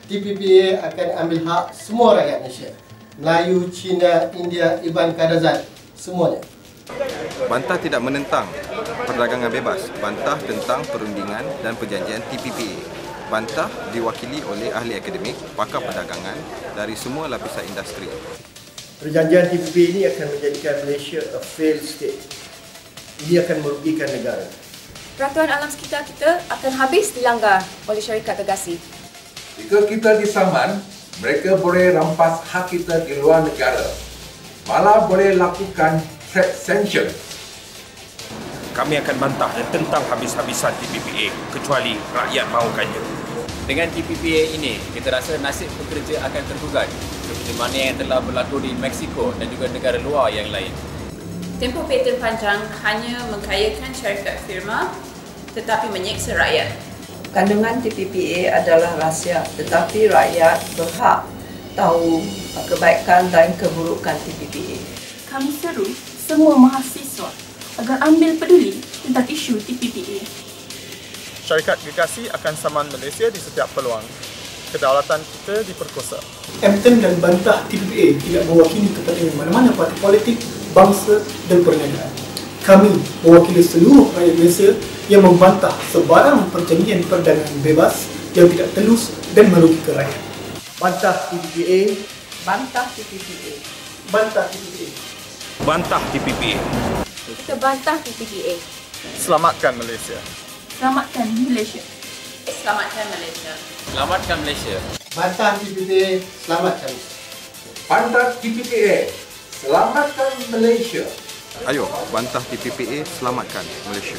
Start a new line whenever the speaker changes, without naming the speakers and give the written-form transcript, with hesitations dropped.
TPPA akan ambil hak semua rakyat Malaysia. Melayu, Cina, India, Iban, Kadazan, semuanya.
Bantah tidak menentang perdagangan bebas. Bantah tentang perundingan dan perjanjian TPPA. Bantah diwakili oleh ahli akademik, pakar perdagangan dari semua lapisan industri.
Perjanjian TPPA ini akan menjadikan Malaysia a failed state. Ini akan merugikan negara.
Peraturan alam sekitar kita akan habis dilanggar oleh syarikat gergasi.
Jika kita disaman, mereka boleh rampas hak kita di luar negara. Malah boleh lakukan trade sanction.
Kami akan bantah dan tentang habis-habisan TPPA kecuali rakyat mahukannya.
Dengan TPPA ini, kita rasa nasib pekerja akan tergugat seperti mana yang telah berlaku di Mexico dan juga negara luar yang lain.
Tempoh paten panjang hanya mengkayakan syarikat firma tetapi menyeksa rakyat.
Kandungan TPPA adalah rahsia, tetapi rakyat berhak tahu kebaikan dan keburukan TPPA.
Kami seru semua mahasiswa agar ambil peduli tentang isu TPPA.
Syarikat gergasi akan saman Malaysia di setiap peluang. Kedaulatan kita diperkosa.
MTN dan bantah TPPA tidak mewakili kepentingan mana-mana parti politik, bangsa dan perniagaan. Kami mewakili seluruh rakyat Malaysia yang membantah sebarang perjanjian perdagangan bebas yang tidak telus dan merugikan rakyat.
Bantah TPPA.
Bantah TPPA.
Bantah TPPA.
Bantah TPPA.
Kita bantah TPPA.
Selamatkan Malaysia.
Selamatkan Malaysia.
Selamatkan Malaysia.
Selamatkan Malaysia.
Bantah TPPA. Selamatkan.
Bantah TPPA. Selamatkan Malaysia.
Ayo, bantah TPPA, selamatkan Malaysia.